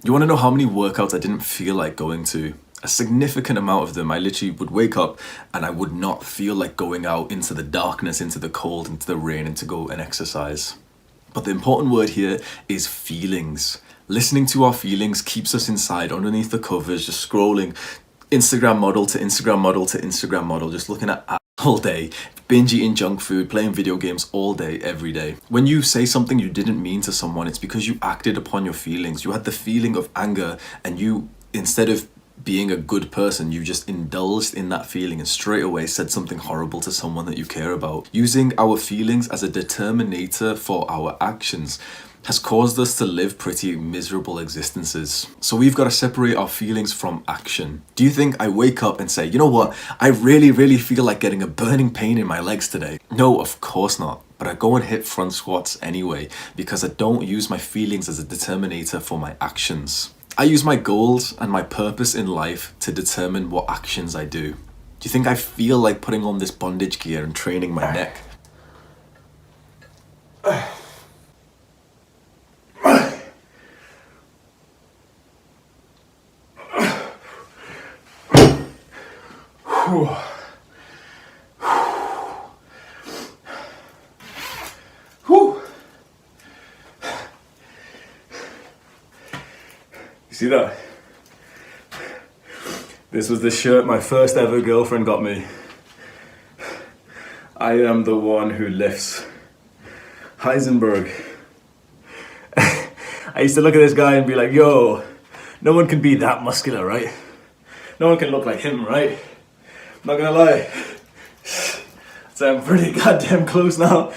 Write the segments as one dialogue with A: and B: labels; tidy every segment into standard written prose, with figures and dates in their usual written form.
A: You want to know how many workouts I didn't feel like going to? A significant amount of them. I literally would wake up and I would not feel like going out into the darkness, into the cold, into the rain, and to go and exercise. But the important word here is feelings. Listening to our feelings keeps us inside underneath the covers, just scrolling Instagram model to Instagram model to Instagram model, just looking at apps all day, binge eating junk food, playing video games all day, every day. When you say something you didn't mean to someone, it's because you acted upon your feelings. You had the feeling of anger and you, instead of being a good person, you just indulged in that feeling and straight away said something horrible to someone that you care about. Using our feelings as a determinator for our actions has caused us to live pretty miserable existences. So we've got to separate our feelings from action. Do you think I wake up and say, you know what, I really feel like getting a burning pain in my legs today? No, of course not. But I go and hit front squats anyway because I don't use my feelings as a determinator for my actions. I use my goals and my purpose in life to determine what actions I do. Do you think I feel like putting on this bondage gear and training my neck? You see that? This was the shirt my first ever girlfriend got me. I am the one who lifts. Heisenberg. I used to look at this guy and be like, yo, no one can be that muscular, right? No one can look like him, right? I'm not gonna lie. So I'm pretty goddamn close now.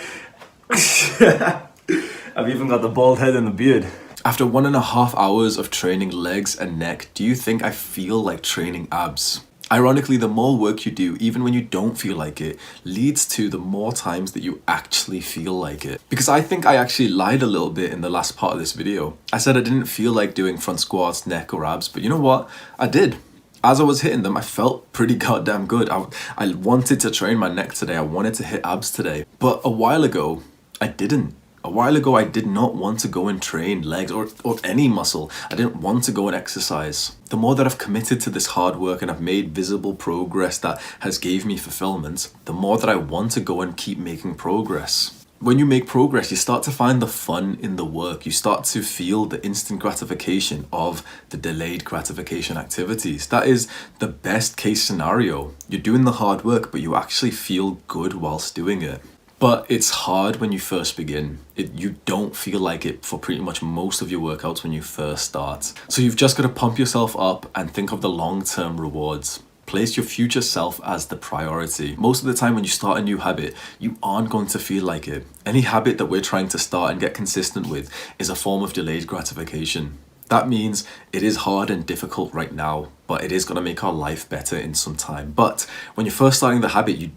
A: I've even got the bald head and the beard. After 1.5 hours of training legs and neck, do you think I feel like training abs? Ironically, the more work you do, even when you don't feel like it, leads to the more times that you actually feel like it. Because I think I actually lied a little bit in the last part of this video. I said I didn't feel like doing front squats, neck or abs, but you know what? I did. As I was hitting them, I felt pretty goddamn good. I wanted to train my neck today. I wanted to hit abs today. But a while ago, I didn't. A while ago, I did not want to go and train legs or any muscle. I didn't want to go and exercise. The more that I've committed to this hard work and I've made visible progress that has gave me fulfillment, the more that I want to go and keep making progress. When you make progress, you start to find the fun in the work. You start to feel the instant gratification of the delayed gratification activities. That is the best case scenario. You're doing the hard work, but you actually feel good whilst doing it. But it's hard when you first begin. You don't feel like it for pretty much most of your workouts when you first start. So you've just got to pump yourself up and think of the long-term rewards. Place your future self as the priority. Most of the time when you start a new habit, you aren't going to feel like it. Any habit that we're trying to start and get consistent with is a form of delayed gratification. That means it is hard and difficult right now, but it is going to make our life better in some time. But when you're first starting the habit, you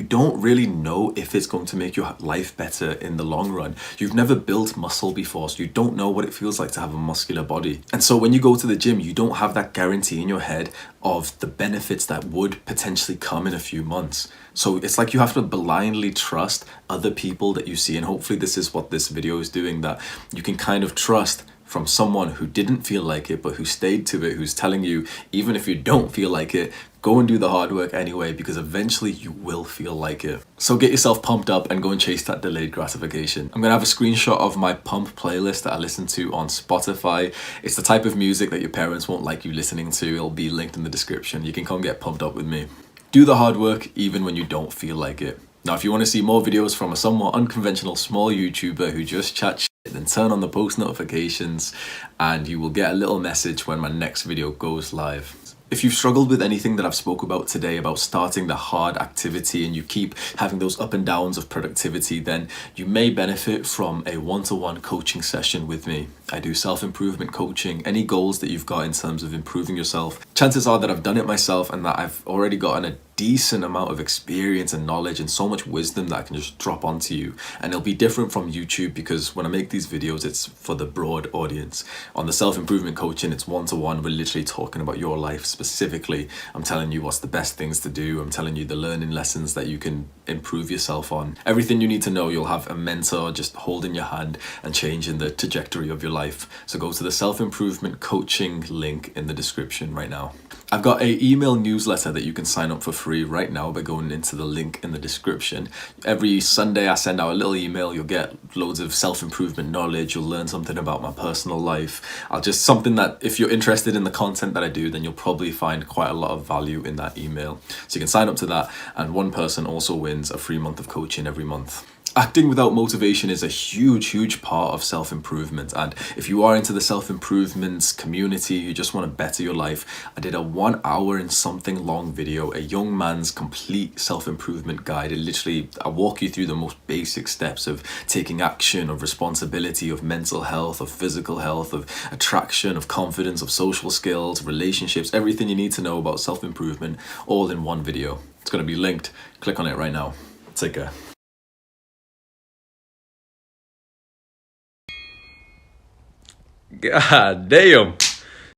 A: don't really know if it's going to make your life better in the long run. You've never built muscle before, so you don't know what it feels like to have a muscular body. And so when you go to the gym, you don't have that guarantee in your head of the benefits that would potentially come in a few months. So it's like you have to blindly trust other people that you see. And hopefully this is what this video is doing, that you can kind of trust from someone who didn't feel like it, but who stayed to it, who's telling you, even if you don't feel like it, go and do the hard work anyway, because eventually you will feel like it. So get yourself pumped up and go and chase that delayed gratification. I'm gonna have a screenshot of my pump playlist that I listen to on Spotify. It's the type of music that your parents won't like you listening to. It'll be linked in the description. You can come get pumped up with me. Do the hard work even when you don't feel like it. Now, if you want to see more videos from a somewhat unconventional small YouTuber who just chats shit, then turn on the post notifications and you will get a little message when my next video goes live. If you've struggled with anything that I've spoke about today about starting the hard activity and you keep having those up and downs of productivity, then you may benefit from a one-to-one coaching session with me. I do self-improvement coaching. Any goals that you've got in terms of improving yourself, chances are that I've done it myself and that I've already gotten a decent amount of experience and knowledge and so much wisdom that I can just drop onto you. And it'll be different from YouTube because when I make these videos, it's for the broad audience. On the self-improvement coaching, it's one-to-one. We're literally talking about your life specifically. I'm telling you what's the best things to do. I'm telling you the learning lessons that you can improve yourself on. Everything you need to know. You'll have a mentor just holding your hand and changing the trajectory of your life. So go to the self-improvement coaching link in the description right now. I've got an email newsletter that you can sign up for free right now by going into the link in the description. Every Sunday I send out a little email. You'll get loads of self-improvement knowledge. You'll learn something about my personal life. Something that if you're interested in the content that I do, then you'll probably find quite a lot of value in that email. So you can sign up to that, and one person also wins a free month of coaching every month. Acting without motivation is a huge part of self-improvement, and if you are into the self-improvement community, you just want to better your life, I did a 1 hour and something long video, a young man's complete self-improvement guide. I walk you through the most basic steps of taking action, of responsibility, of mental health, of physical health, of attraction, of confidence, of social skills, relationships, everything you need to know about self-improvement, all in one video. It's going to be linked. Click on it right now. Take care. God damn.